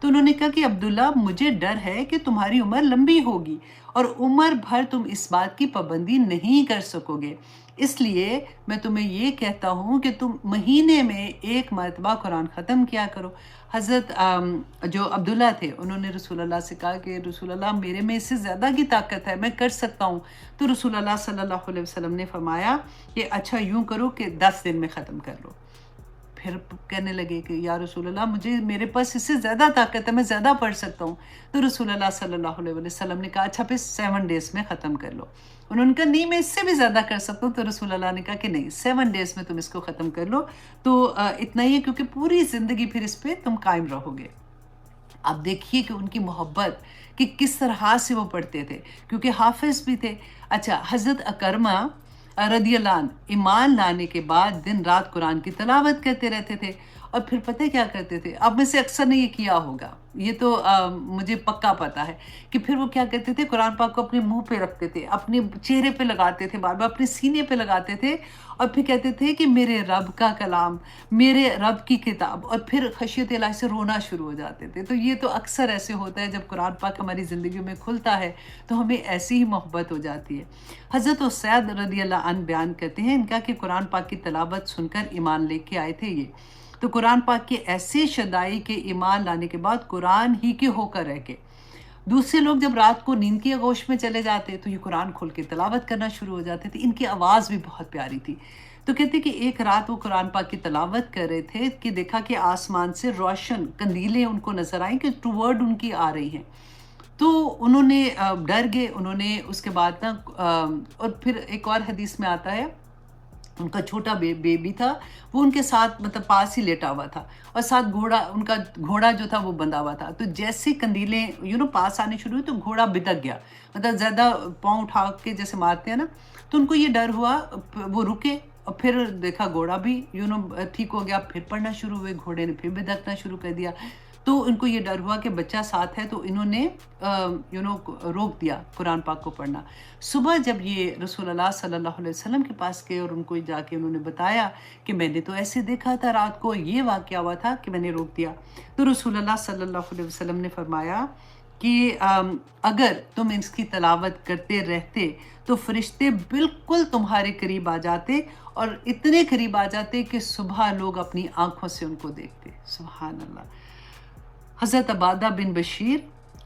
تو انہوں نے کہا کہ عبداللہ مجھے ڈر ہے کہ تمہاری عمر لمبی ہوگی اور عمر بھر تم اس بات کی پابندی نہیں کر سکو گے، اس لیے میں تمہیں یہ کہتا ہوں کہ تم مہینے میں ایک مرتبہ قرآن ختم کیا کرو۔ حضرت جو عبداللہ تھے انہوں نے رسول اللہ سے کہا کہ رسول اللہ میرے میں اس سے زیادہ کی طاقت ہے، میں کر سکتا ہوں۔ تو رسول اللہ صلی اللہ علیہ وسلم نے فرمایا کہ اچھا یوں کرو کہ 10 دن میں ختم کر لو۔ پھر کہنے لگے کہ یا رسول اللہ میرے پاس اس سے زیادہ طاقت ہے، میں زیادہ پڑھ سکتا ہوں۔ تو رسول اللہ صلی اللہ علیہ وسلم نے کہا اچھا پھر 7 ڈیز میں ختم کر لو۔ انہوں نے کہا نہیں میں اس سے بھی زیادہ کر سکتا ہوں۔ تو رسول اللہ نے کہا کہ نہیں 7 ڈیز میں تم اس کو ختم کر لو، تو اتنا ہی ہے کیونکہ پوری زندگی پھر اس پہ تم قائم رہو گے۔ اب دیکھیے کہ ان کی محبت کہ کس طرح سے وہ پڑھتے تھے، کیونکہ حافظ بھی تھے۔ اچھا حضرت اکرمہ رضی اللہ عنہ ایمان لانے کے بعد دن رات قرآن کی تلاوت کرتے رہتے تھے، اور پھر پتہ کیا کرتے تھے، اب میں سے اکثر نے یہ کیا ہوگا، یہ تو مجھے پکا پتہ ہے کہ پھر وہ کیا کرتے تھے، قرآن پاک کو اپنے منہ پہ رکھتے تھے، اپنے چہرے پہ لگاتے تھے، بار بار اپنے سینے پہ لگاتے تھے، اور پھر کہتے تھے کہ میرے رب کا کلام، میرے رب کی کتاب، اور پھر خشیت الہی سے رونا شروع ہو جاتے تھے۔ تو یہ تو اکثر ایسے ہوتا ہے جب قرآن پاک ہماری زندگی میں کھلتا ہے تو ہمیں ایسی ہی محبت ہو جاتی ہے۔ حضرت اسید رضی اللہ عنہ بیان کرتے ہیں ان کا کہ قرآن پاک کی تلاوت سن کر ایمان لے کے آئے تھے یہ، تو قرآن پاک کے ایسے شدائی کے ایمان لانے کے بعد قرآن ہی کے ہو کر رہ گئے۔ دوسرے لوگ جب رات کو نیند کی آغوش میں چلے جاتے تو یہ قرآن کھول کے تلاوت کرنا شروع ہو جاتے تھے۔ ان کی آواز بھی بہت پیاری تھی۔ تو کہتے کہ ایک رات وہ قرآن پاک کی تلاوت کر رہے تھے کہ دیکھا کہ آسمان سے روشن قندیلیں ان کو نظر آئیں کہ ٹوورڈ ان کی آ رہی ہیں، تو انہوں نے ڈر گئے، انہوں نے اس کے بعد نا اور پھر ایک اور حدیث میں آتا ہے ان کا چھوٹا بیبی تھا، وہ ان کے ساتھ مطلب پاس ہی لیٹا ہوا تھا، اور ساتھ گھوڑا، ان کا گھوڑا جو تھا وہ بندھا ہوا تھا۔ تو جیسے قندیلیں پاس آنے شروع ہوئی تو گھوڑا بدک گیا، مطلب زیادہ پاؤں اٹھا کے جیسے مارتے ہیں نا، تو ان کو یہ ڈر ہوا، وہ رکے اور پھر دیکھا گھوڑا بھی ٹھیک ہو گیا، پھر پڑھنا شروع ہوئے، گھوڑے نے پھر بدکنا شروع کر دیا۔ تو ان کو یہ ڈر ہوا کہ بچہ ساتھ ہے، تو انہوں نے روک دیا قرآن پاک کو پڑھنا۔ صبح جب یہ رسول اللہ صلی اللہ علیہ وسلم کے پاس گئے اور ان کو جا کے انہوں نے بتایا کہ میں نے تو ایسے دیکھا تھا رات کو، یہ واقعہ ہوا تھا کہ میں نے روک دیا، تو رسول اللہ صلی اللہ علیہ وسلم نے فرمایا کہ اگر تم اس کی تلاوت کرتے رہتے تو فرشتے بالکل تمہارے قریب آ جاتے، اور اتنے قریب آ جاتے کہ صبح لوگ اپنی آنکھوں سے ان کو دیکھتے۔ سبحان اللہ۔ حضرت عبادہ بن بشیر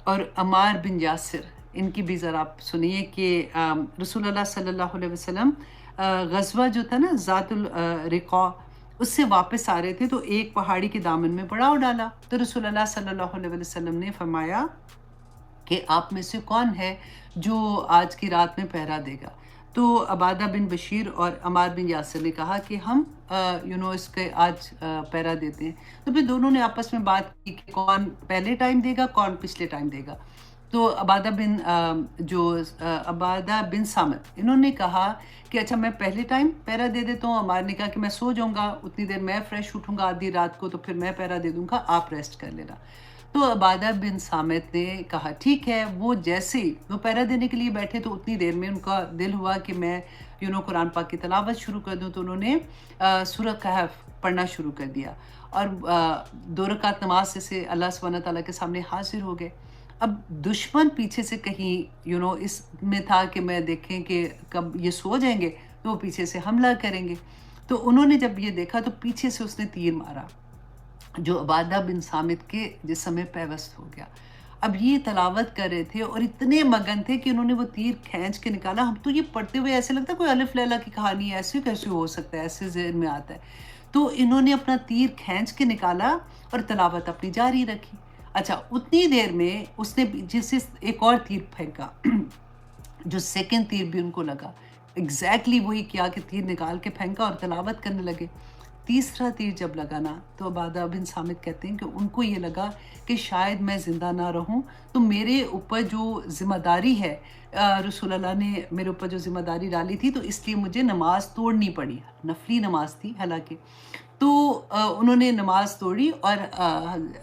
اور عمار بن یاسر، ان کی بھی ذرا آپ سنیے کہ رسول اللہ صلی اللہ علیہ وسلم غزوہ جو تھا نا ذات الرقاع، اس سے واپس آ رہے تھے تو ایک پہاڑی کے دامن میں پڑاؤ ڈالا، تو رسول اللہ صلی اللہ علیہ وسلم نے فرمایا کہ آپ میں سے کون ہے جو آج کی رات میں پہرا دے گا؟ تو عبادہ بن بشیر اور عمار بن یاسر نے کہا کہ ہم اس کے آج پہرا دیتے ہیں۔ تو پھر دونوں نے آپس میں بات کی کہ کون پہلے ٹائم دے گا، کون پچھلے ٹائم دے گا۔ تو عبادہ بن سامت انہوں نے کہا کہ اچھا میں پہلے ٹائم پہرا دے دیتا ہوں۔ عمار نے کہا کہ میں سو جاؤں گا، اتنی دیر میں فریش اٹھوں گا آدھی رات کو، تو پھر میں پہرا دے دوں گا، آپ ریسٹ کر لینا۔ تو عبادہ بن سامت نے کہا ٹھیک ہے۔ وہ جیسے ہی وہ پہرا دینے کے لیے بیٹھے تو اتنی دیر میں ان کا دل ہوا کہ میں قرآن پاک کی تلاوت شروع کر دوں، تو انہوں نے سورہ کہف پڑھنا شروع کر دیا، اور 2 رکعت نماز سے اللہ سبحانہ تعالیٰ کے سامنے حاضر ہو گئے۔ اب دشمن پیچھے سے کہیں اس میں تھا کہ میں دیکھیں کہ کب یہ سو جائیں گے تو وہ پیچھے سے حملہ کریں گے، تو انہوں نے جب یہ دیکھا تو پیچھے سے اس نے تیر مارا جو عبادہ بن سامت کے جسم میں پیوست ہو گیا۔ اب یہ تلاوت کر رہے تھے اور اتنے مگن تھے کہ انہوں نے وہ تیر کھینچ کے نکالا۔ ہم تو یہ پڑھتے ہوئے ایسے لگتا ہے کوئی الف لیلہ کی کہانی ہے، ایسے کیسے ہو سکتا ہے، ایسے ذہن میں آتا ہے۔ تو انہوں نے اپنا تیر کھینچ کے نکالا اور تلاوت اپنی جاری رکھی۔ اچھا اتنی دیر میں اس نے جسے ایک اور تیر پھینکا جو سیکنڈ تیر بھی ان کو لگا، ایگزیکٹلی وہی کیا کہ تیر نکال کے پھینکا اور تلاوت کرنے لگے۔ تیسرا تیر جب لگا نا تو عبادہ بن سامت کہتے ہیں کہ ان کو یہ لگا کہ شاید میں زندہ نہ رہوں، تو میرے اوپر جو ذمہ داری ہے، رسول اللہ نے میرے اوپر جو ذمہ داری ڈالی تھی، تو اس لیے مجھے نماز توڑنی پڑی، نفلی نماز تھی حالانکہ۔ تو انہوں نے نماز توڑی اور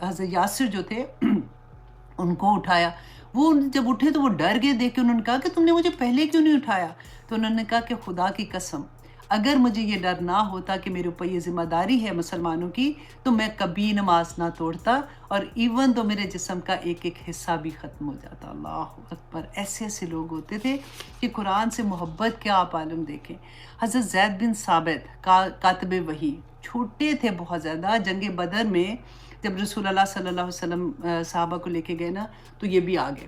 حضرت یاسر جو تھے ان کو اٹھایا۔ وہ جب اٹھے تو وہ ڈر گئے دیکھ کے، انہوں نے کہا کہ تم نے مجھے پہلے کیوں نہیں اٹھایا؟ تو انہوں نے کہا کہ خدا کی قسم اگر مجھے یہ ڈر نہ ہوتا کہ میرے اوپر یہ ذمہ داری ہے مسلمانوں کی تو میں کبھی نماز نہ توڑتا اور ایون تو میرے جسم کا ایک ایک حصہ بھی ختم ہو جاتا. اللہ اکبر. ایسے ایسے لوگ ہوتے تھے کہ قرآن سے محبت کیا آپ عالم دیکھیں. حضرت زید بن ثابت کاتب وحی چھوٹے تھے بہت زیادہ. جنگ بدر میں جب رسول اللہ صلی اللہ علیہ وسلم صحابہ کو لے کے گئے نا تو یہ بھی آ گئے.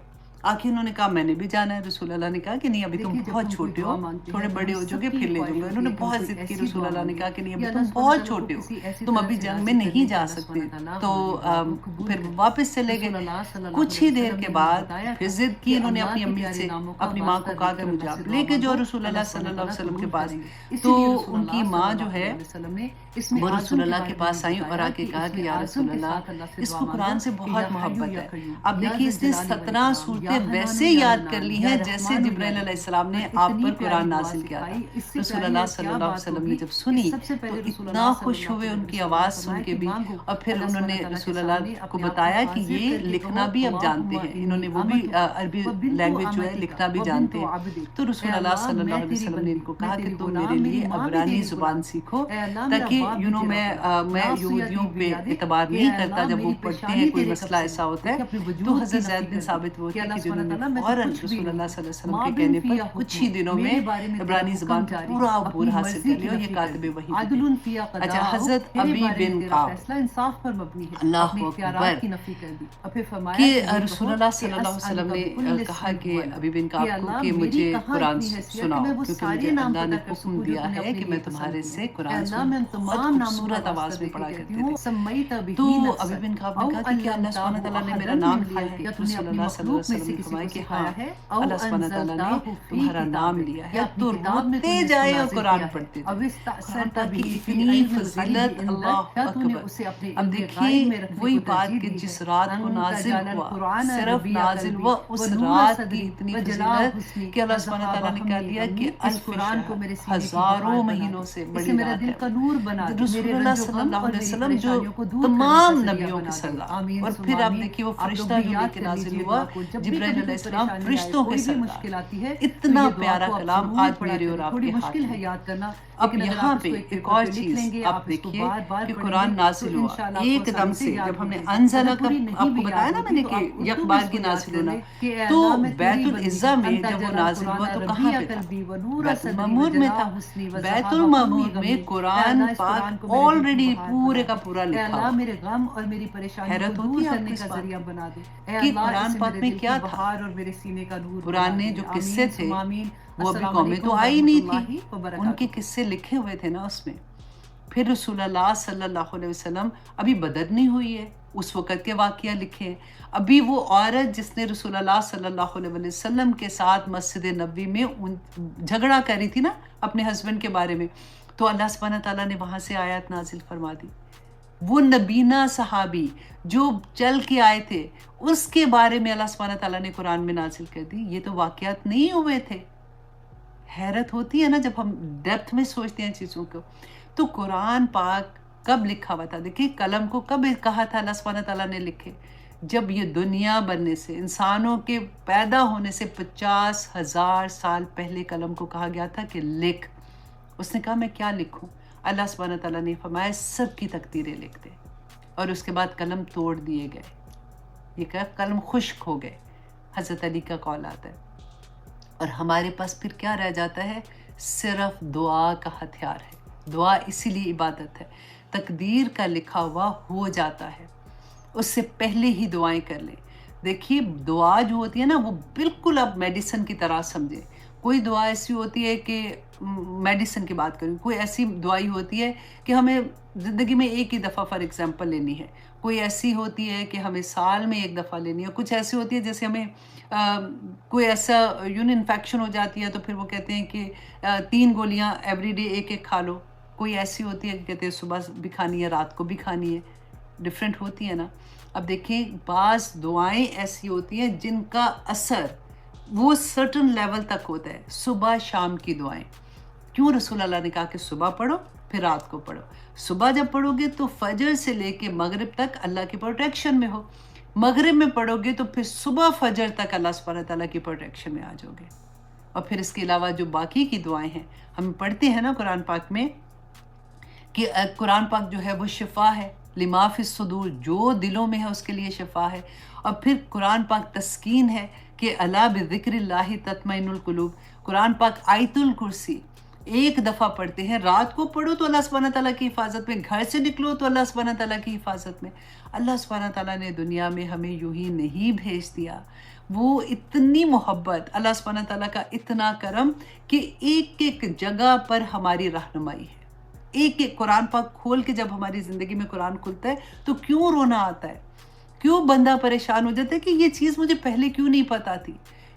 آخر انہوں نے کہا میں نے بھی جانا ہے. رسول اللہ نے کہا کہ نہیں ابھی تم بہت چھوٹے ہو, تھوڑے بڑے ہو جاؤ گے پھر لے جاؤں گا. انہوں نے بہت ضد کی. رسول اللہ نے کہا کہ نہیں ابھی تم بہت چھوٹے ہو, تم ابھی جنگ میں نہیں جا سکتے. تو پھر واپس چلے گئے. کچھ ہی دیر کے بعد پھر ضد کی انہوں نے اپنی امی سے. اپنی ماں کو کہا کہ مجھے آپ لے کے جو رسول اللہ صلی اللہ علیہ وسلم کے پاس. تو ان کی ماں جو ہے وہ رسول اللہ کے پاس آئیں اور آ کے کہا کہ یا رسول اللہ اس کو قرآن سے بہت محبت ہے. اب دیکھیے اس نے 17 صورتیں ویسے یاد کر لی ہیں جیسے جبرائیل علیہ السلام نے آپ پر قرآن نازل کیا تھا. رسول اللہ صلی اللہ علیہ وسلم نے جب سنی تو اتنا خوش ہوئے ان کی آواز سن کے بھی. اور پھر انہوں نے رسول اللہ کو بتایا کہ یہ لکھنا بھی اب جانتے ہیں. انہوں نے وہ بھی عربی لینگویج جو ہے لکھنا بھی جانتے ہیں. تو رسول اللہ صلی اللہ علیہ وسلم نے ان کو کہا کہ تم میرے لیے عبرانی زبان سیکھو تاکہ میں یہودیوں پہ اعتبار نہیں کرتا جب وہ پڑھتے ہیں کوئی مسئلہ ایسا ہوتا ہے. تو حضرت زید بن ثابت وہ تھے کہ جنہوں نے فوراً رسول اللہ صلی اللہ علیہ وسلم کے کہنے پر کچھ ہی دنوں میں عبرانی زبان پورا عبور حاصل کر لیا. اور یہ کاتب وحی تھے. اچھا حضرت ابی بن کعب اللہ اکبر کہ رسول اللہ صلی اللہ علیہ وسلم نے کہا کہ ابی بن کعب کو کہ مجھے قرآن سناؤ کیونکہ مجھے اللہ نے حکم دیا ہے کہ میں تمہارے سے قرآن سنوں. بہت خوبصورت آواز میں پڑھا کرتے تھے. تو ابی بن کعب نے کہا کہ کیا اللہ سبحانہ تعالیٰ نے میرا نام لیا ہے؟ رسول اللہ صلی اللہ علیہ وسلم نے فرمایا کہ ہاں اللہ سبحانہ تعالیٰ نے تمہارا نام لیا ہے. تو روتے جائے اور قرآن پڑھتے تھے. اتنی فضیلت. اللہ اکبر. اب دیکھیے وہی بات کہ جس رات کو نازل ہوا صرف نازل ہوا اس رات کی اتنی فضیلت کہ اللہ سبحانہ تعالیٰ نے کہہ دیا کہ الف شہر ہزاروں مہینوں سے بڑی رات ہے. رسول اللہ صلی اللہ علیہ وسلم جو تمام نبیوں کے سردار. اور پھر آپ دیکھیے وہ فرشتہ جو لے کے نازل ہوا جبرائیل علیہ السلام فرشتوں کے سردار. اتنا پیارا کلام آج میرے اور آپ کے ہاتھ میں. اب یہاں پہ ایک اور چیز آپ دیکھیے کہ قرآن نازل ہوا ایک دم سے. جب ہم نے انزلہ کا آپ کو بتایا نا میں نے کہ یک بار کی نازل ہونا, تو بیت العزہ میں جب وہ نازل ہوا تو کہاں پہ تھا؟ بیت المعمور میں تھا. بیت المعمور میں قرآن پاک آلریڈی پورے کا پورا لکھا ہوا. حیرت ہوتی ہے آپ کو اس بات کہ قرآن پاک میں کیا تھا. قرآن نے جو قصے تھے وہ ابھی قومیں تو آئی نہیں تھی, ان کے قصے لکھے ہوئے تھے نا اس میں. پھر رسول اللہ صلی اللہ علیہ وسلم ابھی بدر نہیں ہوئی ہے, اس وقت کے واقعہ لکھے. ابھی وہ عورت جس نے رسول اللہ صلی اللہ علیہ وسلم کے ساتھ مسجد نبوی میں جھگڑا کر رہی تھی نا اپنے ہسبینڈ کے بارے میں, تو اللہ سبحانہ تعالیٰ نے وہاں سے آیات نازل فرما دی. وہ نبینا صحابی جو چل کے آئے تھے اس کے بارے میں اللہ سبحانہ تعالیٰ نے قرآن میں نازل کر دی. یہ تو واقعات نہیں ہوئے تھے. حیرت ہوتی ہے نا جب ہم ڈیپتھ میں سوچتے ہیں چیزوں کو. تو قرآن پاک کب لکھا ہوا تھا؟ دیکھیے قلم کو کب کہا تھا اللہ سبحانہ تعالیٰ نے لکھے؟ جب یہ دنیا بننے سے, انسانوں کے پیدا ہونے سے 50,000 سال پہلے قلم کو کہا گیا تھا کہ لکھ. اس نے کہا میں کیا لکھوں؟ اللہ سبحانہ تعالیٰ نے فرمایا سب کی تقدیریں لکھ دے. اور اس کے بعد قلم توڑ دیے گئے. یہ کہا قلم خشک ہو گئے. حضرت علی کا قول آتا ہے. اور ہمارے پاس پھر کیا رہ جاتا ہے؟ صرف دعا کا ہتھیار ہے. دعا اسی لیے عبادت ہے. تقدیر کا لکھا ہوا ہو جاتا ہے, اس سے پہلے ہی دعائیں کر لیں. دیکھیے دعا جو ہوتی ہے نا وہ بالکل اب میڈیسن کی طرح سمجھیں. کوئی دعا ایسی ہوتی ہے کہ میڈیسن کی بات کریں, کوئی ایسی دعائی ہوتی ہے کہ ہمیں زندگی میں ایک ہی دفعہ فار ایگزامپل لینی ہے. کوئی ایسی ہوتی ہے کہ ہمیں سال میں ایک دفعہ لینی ہے. کچھ ایسی ہوتی ہے جیسے ہمیں کوئی ایسا انفیکشن ہو جاتی ہے تو پھر وہ کہتے ہیں کہ 3 گولیاں ایوری ڈے ایک ایک کھا لو. کوئی ایسی ہوتی ہے کہ کہتے ہیں صبح بھی کھانی ہے رات کو بھی کھانی ہے. ڈفرینٹ ہوتی ہے نا. اب دیکھیں بعض دعائیں ایسی ہوتی ہیں جن کا اثر وہ سرٹن لیول تک ہوتا ہے. صبح شام کی دعائیں کیوں رسول اللہ نے کہا کہ صبح پڑھو پھر رات کو پڑھو. صبح جب پڑھو گے تو فجر سے لے کے مغرب تک اللہ کی پروٹیکشن میں ہو. مغرب میں پڑھو گے تو پھر صبح فجر تک اللہ سبحانہ تعالیٰ کی پروٹیکشن میں آ جاؤ گے. اور پھر اس کے علاوہ جو باقی کی دعائیں ہیں ہم پڑھتے ہیں نا قرآن پاک میں کہ قرآن پاک جو ہے وہ شفا ہے، لما فی الصدور، جو دلوں میں ہے اس کے لیے شفا ہے۔ اور پھر قرآن پاک تسکین ہے کہ الا بذکر اللہ تطمئن القلوب۔ قرآن پاک آیت الکرسی ایک دفعہ پڑھتے ہیں، رات کو پڑھو تو اللہ سبحانہ تعالیٰ کی حفاظت میں، گھر سے نکلو تو اللہ سبحانہ تعالیٰ کی حفاظت میں۔ اللہ سبحانہ تعالیٰ نے دنیا میں ہمیں یوں ہی نہیں بھیج دیا، وہ اتنی محبت، اللہ سبحانہ تعالیٰ کا اتنا کرم کہ ایک ایک جگہ پر ہماری رہنمائی ہے۔ ایک ایک قرآن پاک کھول کے جب ہماری زندگی میں قرآن کھلتا ہے تو کیوں رونا آتا ہے، کیوں بندہ پریشان ہو جاتا ہے کہ یہ چیز مجھے پہلے کیوں نہیں پتا تھی؟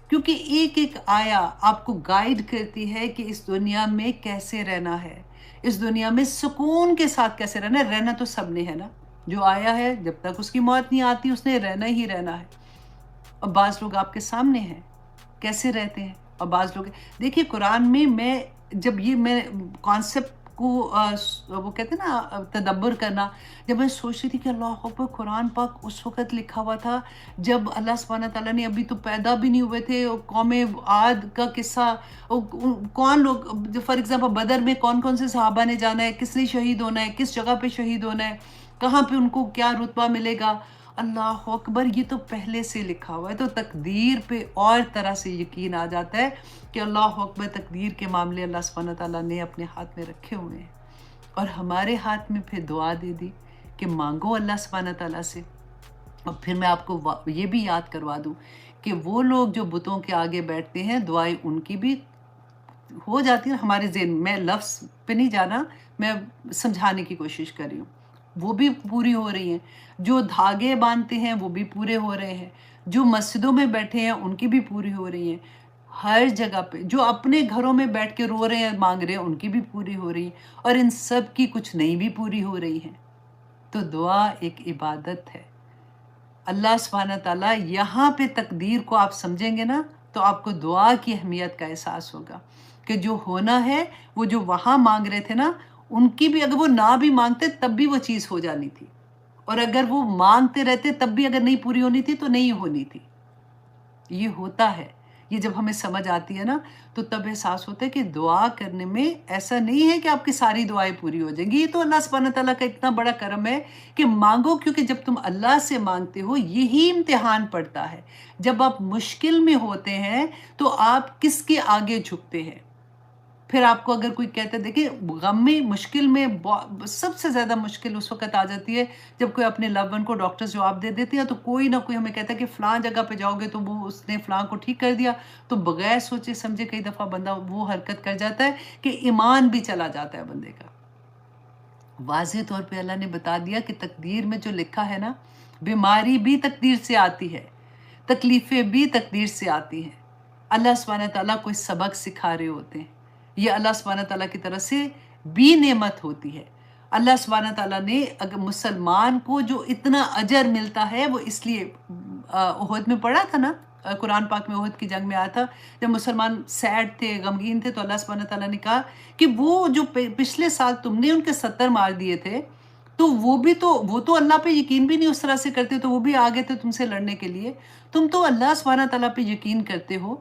کیونکہ ایک ایک آیا آپ کو گائیڈ کرتی ہے کہ اس دنیا میں کیسے رہنا ہے، اس دنیا میں سکون کے ساتھ کیسے رہنا ہے۔ رہنا تو سب نے ہے نا، جو آیا ہے جب تک اس کی موت نہیں آتی اس نے رہنا ہی رہنا ہے۔ اور بعض لوگ آپ کے سامنے ہیں کیسے رہتے ہیں، اور بعض لوگ دیکھیے قرآن میں جب یہ میں کانسیپٹ کو وہ کہتے ہیں نا تدبر کرنا، جب میں سوچ رہی تھی کہ اللہ اکبر، قرآن پاک اس وقت لکھا ہوا تھا جب اللہ سبحانہ تعالیٰ نے ابھی تو پیدا بھی نہیں ہوئے تھے، اور قوم عاد کا قصہ، کون لوگ فار ایگزامپل بدر میں کون کون سے صحابہ نے جانا ہے، کس نے شہید ہونا ہے، کس جگہ پہ شہید ہونا ہے، کہاں پہ ان کو کیا رتبہ ملے گا۔ اللہ اکبر، یہ تو پہلے سے لکھا ہوا ہے، تو تقدیر پہ اور طرح سے یقین آ جاتا ہے کہ اللہ اکبر، تقدیر کے معاملے اللہ سبحانہ تعالیٰ نے اپنے ہاتھ میں رکھے ہوئے ہیں، اور ہمارے ہاتھ میں پھر دعا دے دی کہ مانگو اللہ سبحانہ تعالیٰ سے۔ اور پھر میں آپ کو یہ بھی یاد کروا دوں کہ وہ لوگ جو بتوں کے آگے بیٹھتے ہیں، دعائیں ان کی بھی ہو جاتی ہیں ہمارے ذہن میں، لفظ پہ نہیں جانا، میں سمجھانے کی کوشش کر رہی ہوں، وہ بھی پوری ہو رہی ہیں۔ جو دھاگے باندھتے ہیں وہ بھی پورے ہو رہے ہیں، جو مسجدوں میں بیٹھے ہیں ان کی بھی پوری ہو رہی ہیں، ہر جگہ پہ جو اپنے گھروں میں بیٹھ کے رو رہے ہیں مانگ رہے ہیں ان کی بھی پوری ہو رہی ہیں، اور ان سب کی کچھ نہیں بھی پوری ہو رہی ہیں۔ تو دعا ایک عبادت ہے۔ اللہ سبحانہ تعالیٰ یہاں پہ تقدیر کو آپ سمجھیں گے نا تو آپ کو دعا کی اہمیت کا احساس ہوگا کہ جو ہونا ہے، وہ جو وہاں مانگ رہے تھے نا، ان کی بھی اگر وہ نہ بھی مانگتے تب بھی وہ چیز ہو جانی تھی، اور اگر وہ مانگتے رہتے تب بھی اگر نہیں پوری ہونی تھی تو نہیں ہونی تھی۔ یہ ہوتا ہے، یہ جب ہمیں سمجھ آتی ہے نا تو تب احساس ہوتا ہے کہ دعا کرنے میں ایسا نہیں ہے کہ آپ کی ساری دعائیں پوری ہو جائیں گی۔ یہ تو اللہ سبحانہ تعالیٰ کا اتنا بڑا کرم ہے کہ مانگو، کیونکہ جب تم اللہ سے مانگتے ہو یہی امتحان پڑتا ہے۔ جب آپ مشکل میں ہوتے ہیں تو آپ کس کے آگے جھکتے ہیں؟ پھر آپ کو اگر کوئی کہتا ہے، دیکھیں غم میں، مشکل میں سب سے زیادہ مشکل اس وقت آ جاتی ہے جب کوئی اپنے لو ون کو ڈاکٹرز جواب دے دیتے ہیں، تو کوئی نہ کوئی ہمیں کہتا ہے کہ فلاں جگہ پہ جاؤ گے تو وہ اس نے فلاں کو ٹھیک کر دیا، تو بغیر سوچے سمجھے کئی دفعہ بندہ وہ حرکت کر جاتا ہے کہ ایمان بھی چلا جاتا ہے بندے کا۔ واضح طور پہ اللہ نے بتا دیا کہ تقدیر میں جو لکھا ہے نا، بیماری بھی تقدیر سے آتی ہے، تکلیفیں بھی تقدیر سے آتی ہیں۔ اللہ سبحانہ تعالیٰ کوئی سبق سکھا رہے ہوتے ہیں، یہ اللہ سبحانہ تعالیٰ کی طرف سے بھی نعمت ہوتی ہے۔ اللہ سبحانہ تعالیٰ نے اگر مسلمان کو جو اتنا اجر ملتا ہے، وہ اس لیے احد میں پڑھا تھا نا، قرآن پاک میں احد کی جنگ میں آیا تھا، جب مسلمان سیڈ تھے، غمگین تھے، تو اللہ سبحانہ تعالیٰ نے کہا کہ وہ جو پچھلے سال تم نے ان کے 70 مار دیے تھے، تو وہ تو اللہ پہ یقین بھی نہیں اس طرح سے کرتے، تو وہ بھی آگے تھے تم سے لڑنے کے لیے۔ تم تو اللہ سبحانہ تعالیٰ پہ یقین کرتے ہو،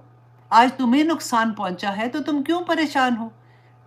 آج تمہیں نقصان پہنچا ہے تو تم کیوں پریشان ہو؟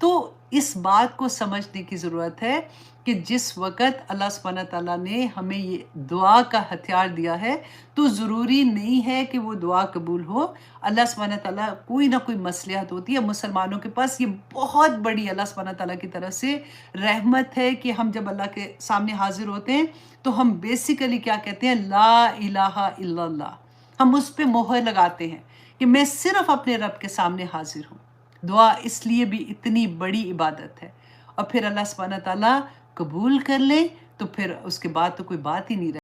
تو اس بات کو سمجھنے کی ضرورت ہے کہ جس وقت اللہ سبحانہ تعالیٰ نے ہمیں یہ دعا کا ہتھیار دیا ہے تو ضروری نہیں ہے کہ وہ دعا قبول ہو۔ اللہ سبحانہ تعالیٰ کوئی نہ کوئی مصلحت ہوتی ہے مسلمانوں کے پاس، یہ بہت بڑی اللہ سبحانہ تعالیٰ کی طرف سے رحمت ہے کہ ہم جب اللہ کے سامنے حاضر ہوتے ہیں تو ہم بیسیکلی کیا کہتے ہیں؟ لا الہ الا اللہ، ہم اس پہ مہر لگاتے ہیں کہ میں صرف اپنے رب کے سامنے حاضر ہوں۔ دعا اس لیے بھی اتنی بڑی عبادت ہے، اور پھر اللہ سبحانہ تعالیٰ قبول کر لے تو پھر اس کے بعد تو کوئی بات ہی نہیں رہتی۔